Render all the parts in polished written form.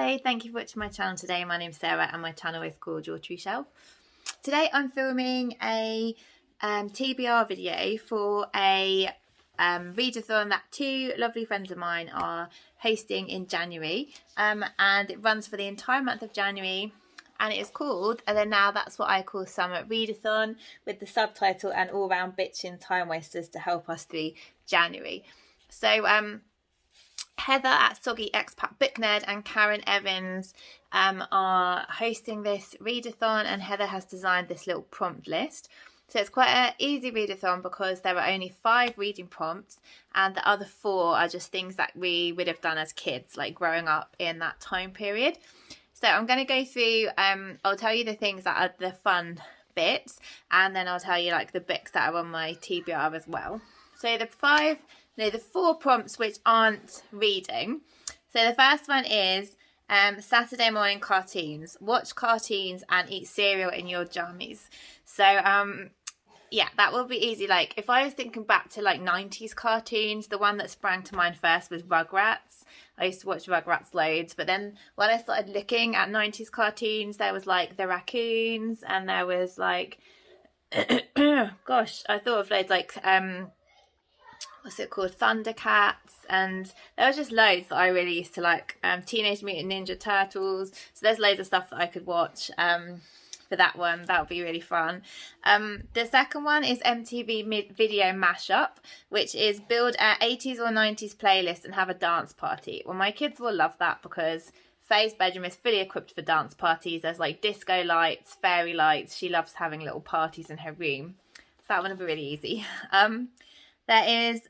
Hello, thank you for watching my channel today. My name's Sarah and my channel is called Your True Self. Today I'm filming a TBR video for a readathon that two lovely friends of mine are hosting in January, and it runs for the entire month of January, and it is called, and then now that's what I call Summer Readathon, with the subtitle and all round bitchin' time wasters to help us through January. So Heather at Soggy Expat Book Nerd and Karen Evans are hosting this readathon, and Heather has designed this little prompt list. So it's quite an easy readathon because there are only 5 reading prompts, and the other 4 are just things that we would have done as kids, like growing up in that time period. So I'm going to go through, I'll tell you the things that are the fun bits, and then I'll tell you like the books that are on my TBR as well. So the 4 prompts which aren't reading. So the first one is Saturday morning cartoons. Watch cartoons and eat cereal in your jammies. So yeah, that will be easy. Like if I was thinking back to like 90s cartoons, the one that sprang to mind first was Rugrats. I used to watch Rugrats loads, but then when I started looking at 90s cartoons, there was like the raccoons, and there was like gosh, I thought of loads like what's it called, Thundercats, and there was just loads that I really used to like. Teenage Mutant Ninja Turtles. So there's loads of stuff that I could watch for that one. That would be really fun. The second one is MTV Video Mashup, which is build an 80s or 90s playlist and have a dance party. Well, my kids will love that because Faye's bedroom is fully equipped for dance parties. There's like disco lights, fairy lights. She loves having little parties in her room. So that one will be really easy. There is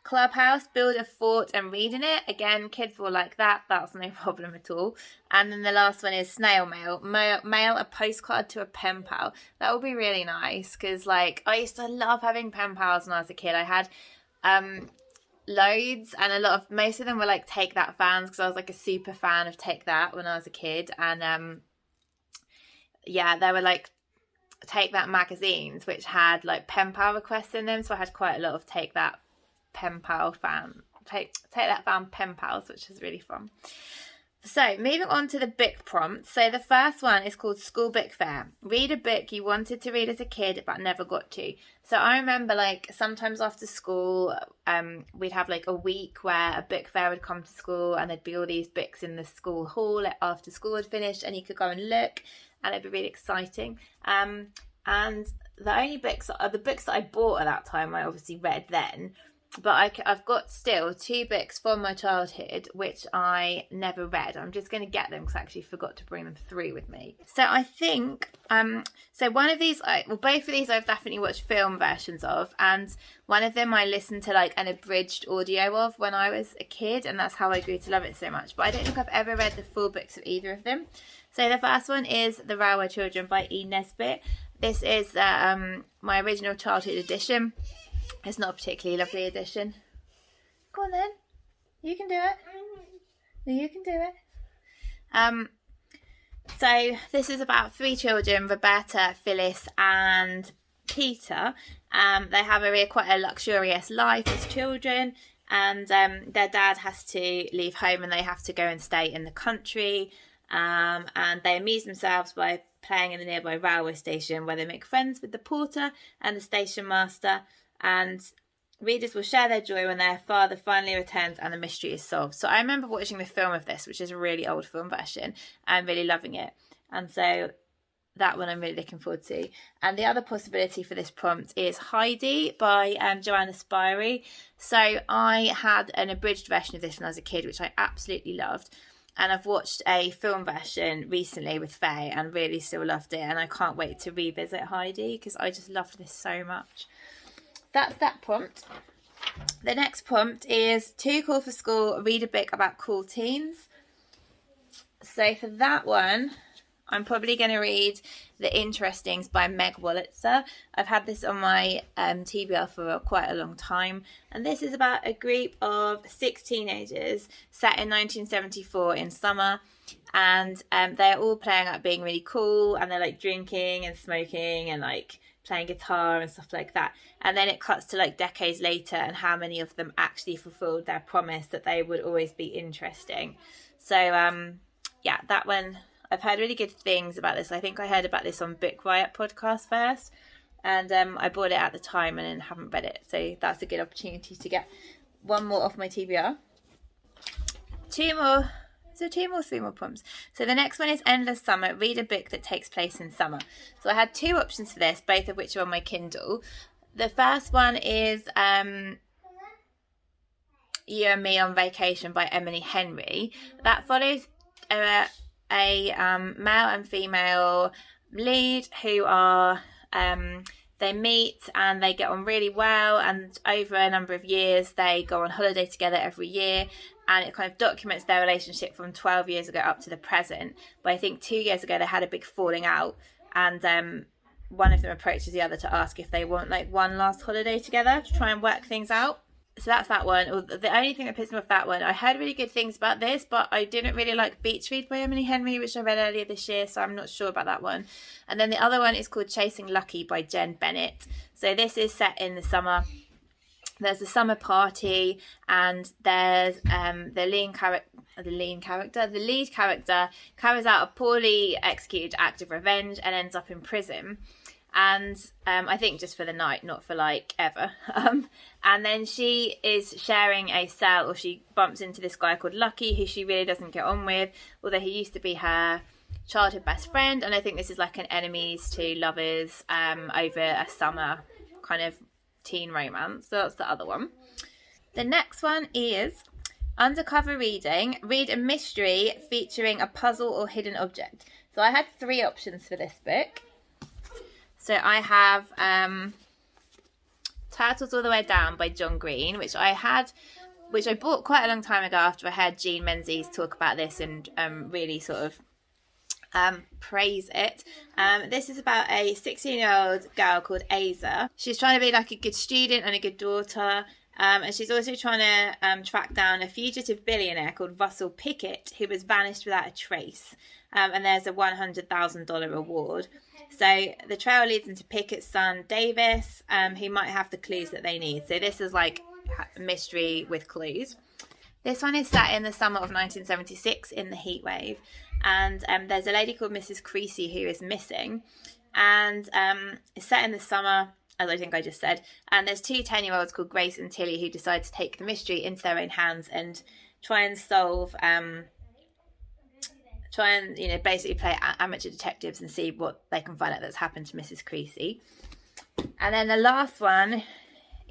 Clubhouse, build a fort and read in it. Again, kids will like that. That's no problem at all. And then the last one is Snail Mail. Mail a postcard to a pen pal. That will be really nice because like I used to love having pen pals when I was a kid. I had loads, and most of them were like Take That fans because I was like a super fan of Take That when I was a kid. And yeah, there were like Take That magazines which had like pen pal requests in them, so I had quite a lot of Take That pen pal fan Take That fan pen pals, which was really fun. So moving on to the book prompts. So the first one is called School Book Fair. Read a book you wanted to read as a kid but never got to. So I remember like sometimes after school we'd have like a week where a book fair would come to school, and there'd be all these books in the school hall after school had finished, and you could go and look, and it'd be really exciting. And the only books are the books that I bought at that time. I obviously read then, but I've got still 2 books from my childhood which I never read. I'm just going to get them because I actually forgot to bring them through with me. So I think so one of these, both of these I've definitely watched film versions of, and one of them I listened to like an abridged audio of when I was a kid, and that's how I grew to love it so much. But I don't think I've ever read the full books of either of them. So the first one is The Railway Children by E Nesbit. This is my original childhood edition. It's not a particularly lovely edition. Go on then. You can do it. You can do it. So this is about 3 children, Roberta, Phyllis and Peter. They have quite a luxurious life as children, and their dad has to leave home and they have to go and stay in the country. And they amuse themselves by playing in the nearby railway station, where they make friends with the porter and the station master, and readers will share their joy when their father finally returns and the mystery is solved. So I remember watching the film of this, which is a really old film version, and really loving it, and so that one I'm really looking forward to. And the other possibility for this prompt is Heidi by Joanna Spyri. So I had an abridged version of this when I was a kid, which I absolutely loved. And I've watched a film version recently with Faye and really still loved it. And I can't wait to revisit Heidi because I just loved this so much. That's that prompt. The next prompt is Too Cool for School, read a book about cool teens. So for that one, I'm probably going to read The Interestings by Meg Wolitzer. I've had this on my TBR for quite a long time. And this is about a group of 6 teenagers set in 1974 in summer. And they're all playing at being really cool. And they're like drinking and smoking and like playing guitar and stuff like that. And then it cuts to like decades later and how many of them actually fulfilled their promise that they would always be interesting. So yeah, that one, I've heard really good things about this. I think I heard about this on Book Riot podcast first, and I bought it at the time and then haven't read it. So that's a good opportunity to get one more off my TBR. Three more prompts. So the next one is Endless Summer. Read a book that takes place in summer. So I had two options for this, both of which are on my Kindle. The first one is You and Me on Vacation by Emily Henry. That follows a male and female lead who are they meet and they get on really well, and over a number of years they go on holiday together every year, and it kind of documents their relationship from 12 years ago up to the present. But I think 2 years ago they had a big falling out, and one of them approaches the other to ask if they want like one last holiday together to try and work things out. So that's that one. The only thing that pissed me off that one, I heard really good things about this, but I didn't really like Beach Read by Emily Henry, which I read earlier this year, so I'm not sure about that one. And then the other one is called Chasing Lucky by Jenn Bennett. So this is set in the summer. There's a summer party, and there's the lead character carries out a poorly executed act of revenge and ends up in prison. And I think just for the night, not for like ever. And then she is sharing a cell, or she bumps into this guy called Lucky, who she really doesn't get on with, although he used to be her childhood best friend. And I think this is like an enemies to lovers over a summer kind of teen romance. So that's the other one. The next one is Undercover Reading. Read a mystery featuring a puzzle or hidden object. So I had three options for this book. So I have Turtles All the Way Down by John Green, which I bought quite a long time ago after I heard Jean Menzies talk about this and really sort of praise it. This is about a 16-year-old girl called Aza. She's trying to be like a good student and a good daughter. And she's also trying to track down a fugitive billionaire called Russell Pickett, who was vanished without a trace. And there's a $100,000 reward. So the trail leads into Pickett's son, Davis, who might have the clues that they need. So this is like a mystery with clues. This one is set in the summer of 1976 in the heat wave. And there's a lady called Mrs. Creasy who is missing. And it's set in the summer, as I think I just said. And there's two 10-year-olds called Grace and Tilly who decide to take the mystery into their own hands and try and solve... basically play amateur detectives and see what they can find out that's happened to Mrs. Creasy. And then the last one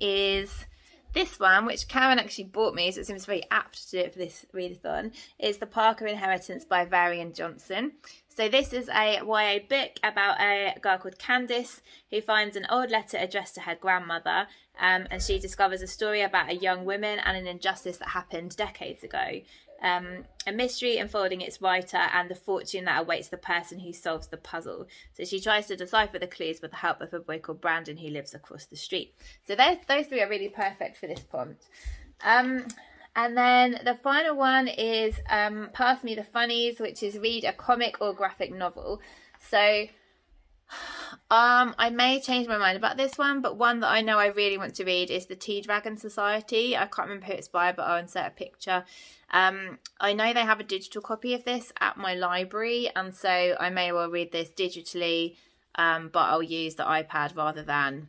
is this one, which Karen actually bought me, so it seems very apt to do it for this readathon, is The Parker Inheritance by Varian Johnson. So this is a YA book about a girl called Candice who finds an old letter addressed to her grandmother, and she discovers a story about a young woman and an injustice that happened decades ago. A mystery unfolding its writer and the fortune that awaits the person who solves the puzzle. So she tries to decipher the clues with the help of a boy called Brandon who lives across the street. So those three are really perfect for this prompt. And then the final one is Pass Me the Funnies, which is read a comic or graphic novel. So I may change my mind about this one, but one that I know I really want to read is the Tea Dragon Society. I can't remember who it's by, but I'll insert a picture. I know they have a digital copy of this at my library, and so I may well read this digitally, but I'll use the iPad rather than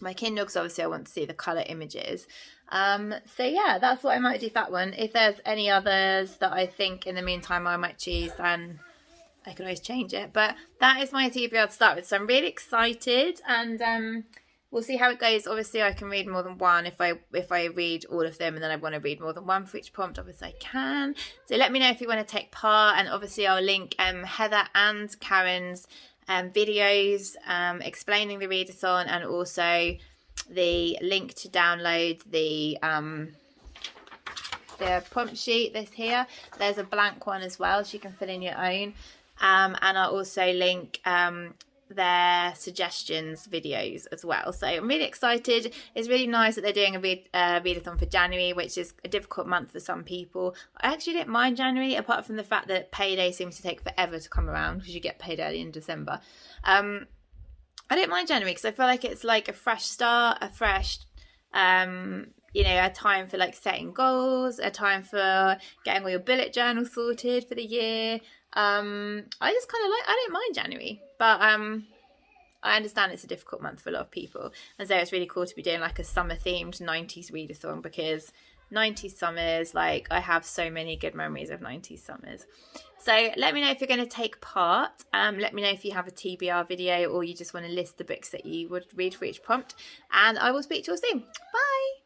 my Kindle, because obviously I want to see the colour images. So yeah, that's what I might do for that one. If there's any others that I think in the meantime I might choose, then I can always change it. But that is my TBR to start with, so I'm really excited, and we'll see how it goes. Obviously I can read more than one. If I read all of them and then I want to read more than one for each prompt, obviously I can. So let me know if you want to take part, and obviously I'll link Heather and Karen's videos explaining the readathon, and also the link to download the prompt sheet. This here, there's a blank one as well, so you can fill in your own. And I'll also link their suggestions videos as well. So I'm really excited. It's really nice that they're doing a readathon for January, which is a difficult month for some people. I actually didn't mind January, apart from the fact that payday seems to take forever to come around because you get paid early in December. I didn't mind January because I feel like it's like a fresh start, a fresh you know, a time for like setting goals, a time for getting all your bullet journal sorted for the year. I just kind of like, I don't mind January, but I understand it's a difficult month for a lot of people, and so it's really cool to be doing like a summer themed 90s readathon, because 90s summers, like, I have so many good memories of 90s summers. So let me know if you're going to take part. Let me know if you have a TBR video, or you just want to list the books that you would read for each prompt, and I will speak to you all soon. Bye.